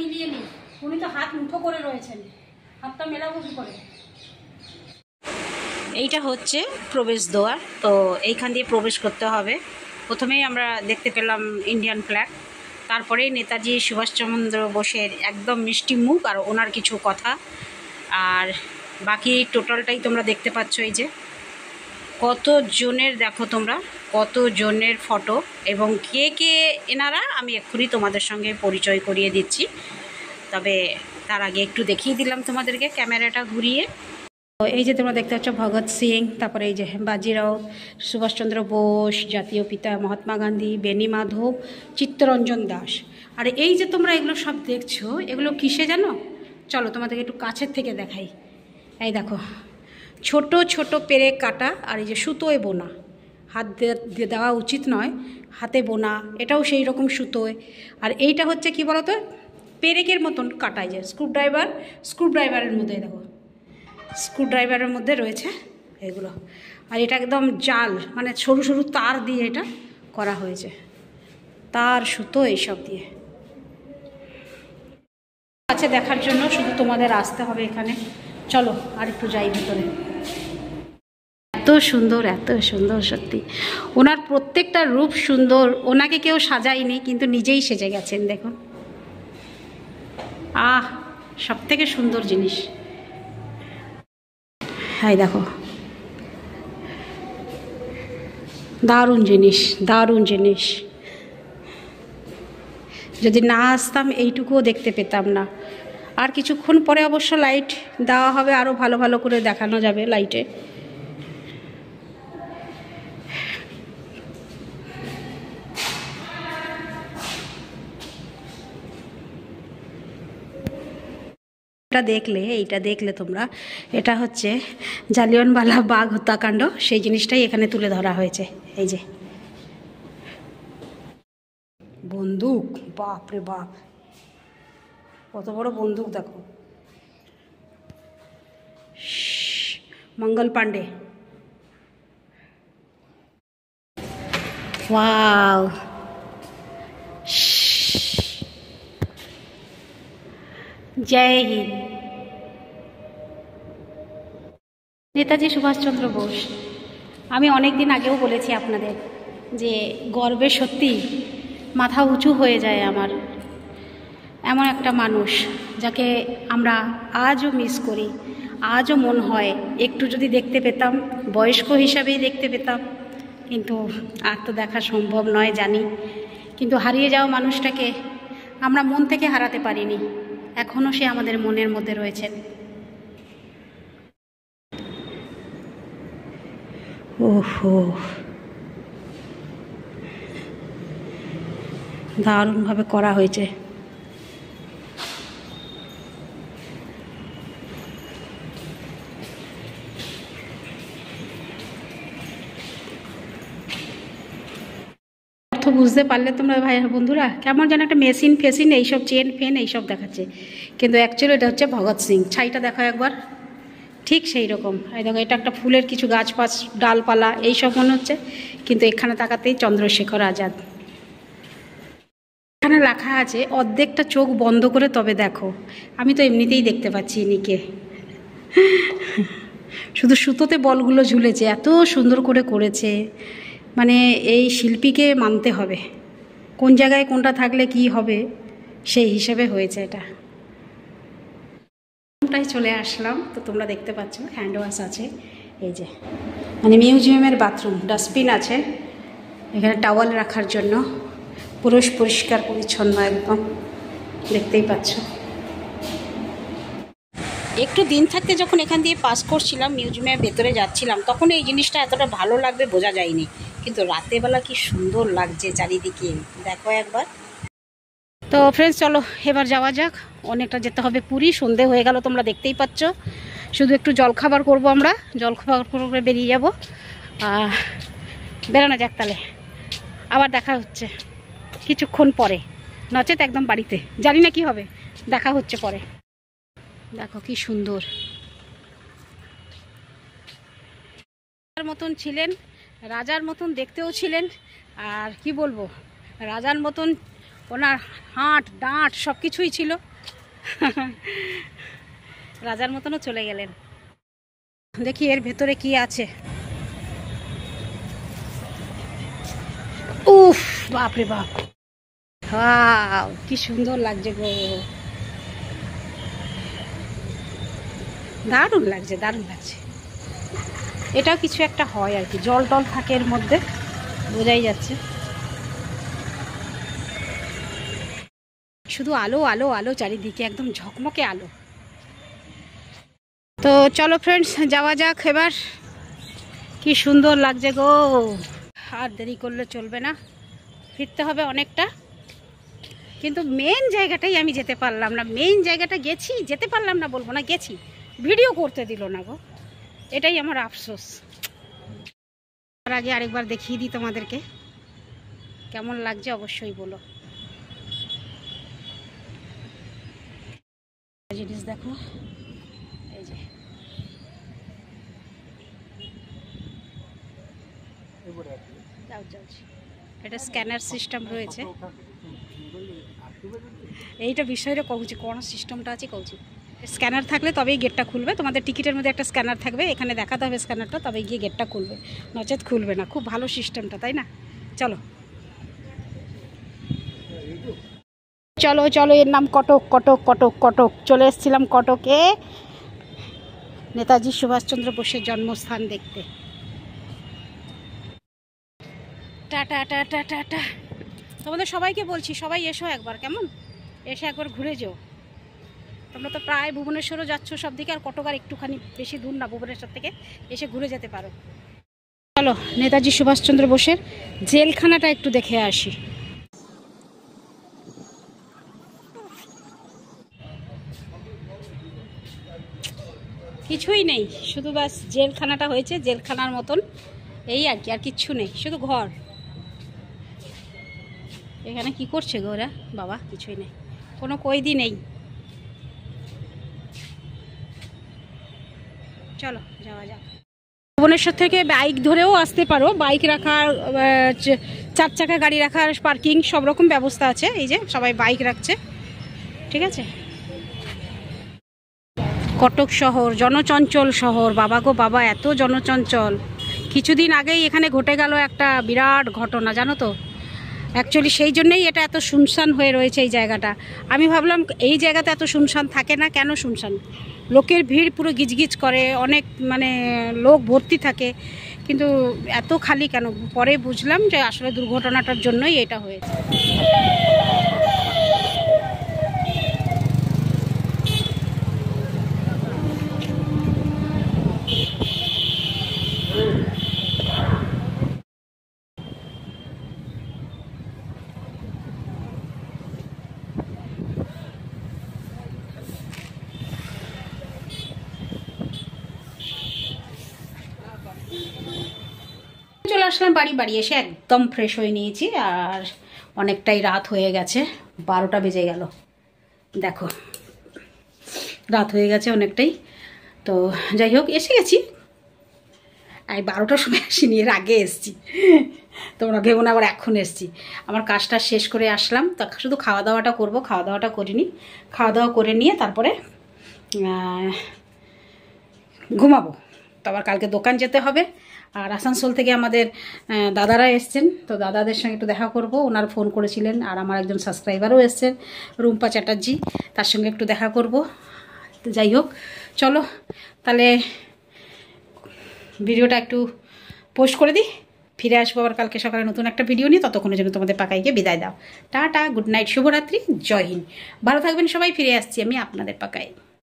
মিলিয়ে নিই। উনি তো হাত মুঠো করে রয়েছেন, হাতটা মেলাবো কি করে। এইটা হচ্ছে প্রবেশদ্বার। তো এইখান দিয়ে প্রবেশ করতে হবে। প্রথমেই আমরা দেখতে পেলাম ইন্ডিয়ান ফ্ল্যাগ, তারপরেই নেতাজি সুভাষচন্দ্র বোসের একদম মিষ্টি মুখ আর ওনার কিছু কথা, আর বাকি টোটালটাই তোমরা দেখতে পাচ্ছ। এই যে কত জনের, দেখো তোমরা কত জনের ফটো, এবং কে কে এনারা আমি এক্ষুনি তোমাদের সঙ্গে পরিচয় করিয়ে দিচ্ছি। তবে তার আগে একটু দেখিয়ে দিলাম তোমাদেরকে ক্যামেরাটা ঘুরিয়ে। এই যে তোমরা দেখতে পাচ্ছ ভগৎ সিং, তারপরে এই যে বাজিরাও, সুভাষচন্দ্র বোস, জাতীয় পিতা মহাত্মা গান্ধী, বেনি মাধব, চিত্তরঞ্জন দাস। আর এই যে তোমরা এগুলো সব দেখছো, এগুলো কিসে জানো? চলো তোমাদেরকে একটু কাছের থেকে দেখাই। এই দেখো ছোট ছোট পেরেক কাটা, আর এই যে সুতোয় বোনা, হাত দিয়ে দেওয়া উচিত নয়, হাতে বোনা, এটাও সেই রকম সুতোয়। আর এইটা হচ্ছে কি বলতো, পেরেকের মতন কাটায়, যে স্ক্রুড্রাইভারের মধ্যে দেখো, স্ক্রুড্রাইভারের মধ্যে রয়েছে এগুলো। আর এটা একদম জাল, মানে সরু সরু তার দিয়ে এটা করা হয়েছে, তার সুতো এইসব দিয়ে। কাছে দেখার জন্য শুধু তোমাদের আসতে হবে এখানে। চলো আর একটু যাই ভিতরে। এত সুন্দর, এত সুন্দর, সত্যি ওনার প্রত্যেকটা রূপ সুন্দর। ওনাকে কেউ সাজায়নি, কিন্তু নিজেই সেজে গেছেন। দেখুন, সব থেকে সুন্দর জিনিস। হ্যাঁ দেখো, দারুণ জিনিস, দারুণ জিনিস। যদি না আসতাম এইটুকুও দেখতে পেতাম না। আর কিছুক্ষণ পরে অবশ্য লাইট দেওয়া হবে, আরও ভালো ভালো করে দেখানো যাবে লাইটে। এইটা দেখলে তোমরা, এটা হচ্ছে জালিয়ানওয়ালা বাগ হত্যাকাণ্ড, সেই জিনিসটাই এখানে তুলে ধরা হয়েছে। এই যে বন্দুক, বাপ রে বাপ, কত বড় বন্দুক দেখো। মঙ্গল পাণ্ডে, ওয়াও। জয় হিন্দ। নেতাজি সুভাষচন্দ্র বোস, আমি অনেক দিন আগেও বলেছি আপনাদের যে গর্বে সত্যি মাথা উঁচু হয়ে যায় আমার। এমন একটা মানুষ যাকে আমরা আজও মিস করি, আজও মন হয় একটু যদি দেখতে পেতাম, বয়স্ক হিসাবেই দেখতে পেতাম, কিন্তু আর তো দেখা সম্ভব নয় জানি। কিন্তু হারিয়ে যাওয়া মানুষটাকে আমরা মন থেকে হারাতে পারিনি, এখনও সে আমাদের মনের মধ্যে রয়েছেন। ওহো, দারুণভাবে করা হয়েছে। অর্থ বুঝতে পারলে তোমরা ভাই বন্ধুরা, কেমন যেন একটা মেশিন ফেসিন এইসব, চেন ফেন এইসব দেখাচ্ছে, কিন্তু অ্যাকচুয়ালি এটা হচ্ছে ভগৎ সিং। ছাইটা দেখো একবার, ঠিক সেই রকম। এই দেখো, এটা একটা ফুলের কিছু গাছ পাছ, ডালপালা এইসব মনে হচ্ছে, কিন্তু এখানে তাকাতেই চন্দ্রশেখর আজাদ। এখানে লেখা আছে অর্ধেকটা চোখ বন্ধ করে তবে দেখো। আমি তো এমনিতেই দেখতে পাচ্ছি ইনিকে, শুধু সুতোতে বলগুলো ঝুলেছে, এত সুন্দর করে করেছে। মানে এই শিল্পীকে মানতে হবে, কোন জায়গায় কোনটা থাকলে কি হবে সেই হিসেবে হয়েছে এটা। চলে আসলাম, তো তোমরা দেখতে পাচ্ছ হ্যান্ড ওয়াশ আছে। এই যে মানে মিউজিয়ামের বাথরুম, ডাস্টবিন আছে এখানে টাওয়াল রাখার জন্য, পুরো পরিষ্কার পরিচ্ছন্ন একদম, দেখতেই পাচ্ছ। একটু দিন থাকতে যখন এখান দিয়ে পাস করছিলাম, মিউজিয়ামের ভেতরে যাচ্ছিলাম, তখন এই জিনিসটা এতটা ভালো লাগবে বোঝা যায়নি, কিন্তু রাতেরবেলা কি সুন্দর লাগছে চারিদিকে, দেখো একবার। তো ফ্রেন্ডস চলো এবার যাওয়া যাক, অনেকটা যেতে হবে পুরী, সন্ধে হয়ে গেল তোমরা দেখতেই পাচ্ছ। শুধু একটু জলখাবার করব, আমরা জলখাবার করে বেরিয়ে যাব। বেরোনো যাক তাহলে, আবার দেখা হচ্ছে কিছুক্ষণ পরে, নচেত একদম বাড়িতে, জানি না কি হবে, দেখা হচ্ছে পরে। দেখো কি সুন্দর, রাজার মতন ছিলেন, রাজার মতন দেখতেও ছিলেন, আর কি বলবো, রাজার মতন ওনার হাট ডাঁট সব কিছুই ছিল। রাজার মতনও চলে গেলেন। দেখি এর ভেতরে কি আছে। উফ, বাপরে বাপ, ওয়াও কি সুন্দর লাগছে গো, দারুণ লাগছে, দারুণ লাগছে। এটাও কিছু একটা হয় আর কি, জল টল থাকে এর মধ্যে, বোঝাই যাচ্ছে। শুধু আলো আলো আলো চারিদিকে, একদম ঝকমকে আলো। তো চলো ফ্রেন্ডস, যাওয়া যাক এবার। কি সুন্দর লাগছে গো, আর দেরি করলে চলবে না, ফিরতে হবে অনেকটা। কিন্তু মেন জায়গাটাই আমি যেতে পারলাম না। মেন জায়গাটা গেছি, যেতে পারলাম না বলবো না, গেছি, ভিডিও করতে দিল না গো, এটাই আমার আফসোস। তার আগে আরেকবার দেখিয়ে দিই তোমাদেরকে, কেমন লাগছে অবশ্যই বলো। জিনিস দেখো, এই যে এটা স্ক্যানার সিস্টেম রয়েছে। এইটা বিষয়টা কৌছি, কোন সিস্টেমটা আছে কৌছি। স্ক্যানার থাকলে তবেই গেটটা খুলবে। তোমাদের টিকিটের মধ্যে একটা স্ক্যানার থাকবে, এখানে দেখাতে হবে স্ক্যানারটা, তবে গিয়ে গেটটা খুলবে, নচেত খুলবে না। খুব ভালো সিস্টেমটা, তাই না? চলো চলো চলো, এর নাম কটক, কটক কটক কটক। চলে এসেছিলাম কটকে নেতাজি সুভাষচন্দ্র বোসের জন্মস্থান দেখতে। Tata tata tata. তোমাদের সবাইকে বলছি, সবাই এসো একবার, কেমন? এসে একবার ঘুরে যাও। তোমরা তো প্রায় ভুবনেশ্বরও যাচ্ছ সব দিকে, আর কটকার একটুখানি বেশি দূর না ভুবনেশ্বর থেকে, এসে ঘুরে যেতে পারো। চলো নেতাজি সুভাষচন্দ্র বোসের জেলখানাটা একটু দেখে আসি। কিছুই নেই, শুধু বাস জেলখানাটা হয়েছে জেলখানার মতন, এই আর কি, আর কিচ্ছু নেই, শুধু ঘর। এখানে কি করছে গো ওরা? বাবা কিছুই নেই, কোনো কয়েদি নেই। চলো যাওয়া যাক। ভুবনেশ্বর থেকে বাইক ধরেও আসতে পারো, বাইক রাখার, 4 চাকা গাড়ি রাখার পার্কিং সব রকম ব্যবস্থা আছে। এই যে সবাই বাইক রাখছে, ঠিক আছে। কটক শহর জনচঞ্চল শহর, বাবা গো বাবা, এত জনচঞ্চল। কিছুদিন আগেই এখানে ঘটে গেল একটা বিরাট ঘটনা, জানো তো। অ্যাকচুয়ালি সেই জন্যই এটা এত শুনশান হয়ে রয়েছে এই জায়গাটা। আমি ভাবলাম এই জায়গাতে এত শুনশান থাকে না, কেন শুনশান? লোকের ভিড় পুরো গিজগিজ করে, অনেক মানে লোক ভর্তি থাকে, কিন্তু এত খালি কেন? পরে বুঝলাম যে আসলে দুর্ঘটনাটার জন্যই এটা হয়েছে। চলে আসলাম বাড়ি। বাড়ি এসে একদম ফ্রেশ হয়ে নিয়েছি, আর অনেকটাই রাত হয়ে গেছে, 12টা বেজে গেল। দেখো রাত হয়ে গেছে অনেকটাই। তো যাই হোক, এসে গেছি। এই 12টার সময় আসিনি, এর আগে এসছি। তোমরা ভেবো না আবার এখন এসছি। আমার কাজটা শেষ করে আসলাম, তা শুধু খাওয়া দাওয়াটা করবো, খাওয়া দাওয়াটা করিনি। খাওয়া দাওয়া করে নিয়ে তারপরে ঘুমাবো। তো আবার কালকে দোকান যেতে হবে। আর আসানসোল থেকে আমাদের দাদারা এসছেন, তো দাদাদের সঙ্গে একটু দেখা করব। ওনারা ফোন করেছিলেন, আর আমার একজন সাবস্ক্রাইবারও এসছেন, রুম্পা চ্যাটার্জি, তার সঙ্গে একটু দেখা করব। তো যাই হোক, চলো তাহলে ভিডিওটা একটু পোস্ট করে দিই। ফিরে আসবো আবার কালকে সকালে নতুন একটা ভিডিও নিয়ে। ততক্ষণের জন্য তোমাদের পাকাইকে বিদায় দাও। টাটা, গুড নাইট, শুভরাত্রি, জয় হিন্দ। ভালো থাকবেন সবাই। ফিরে আসছি আমি আপনাদের পাকাই।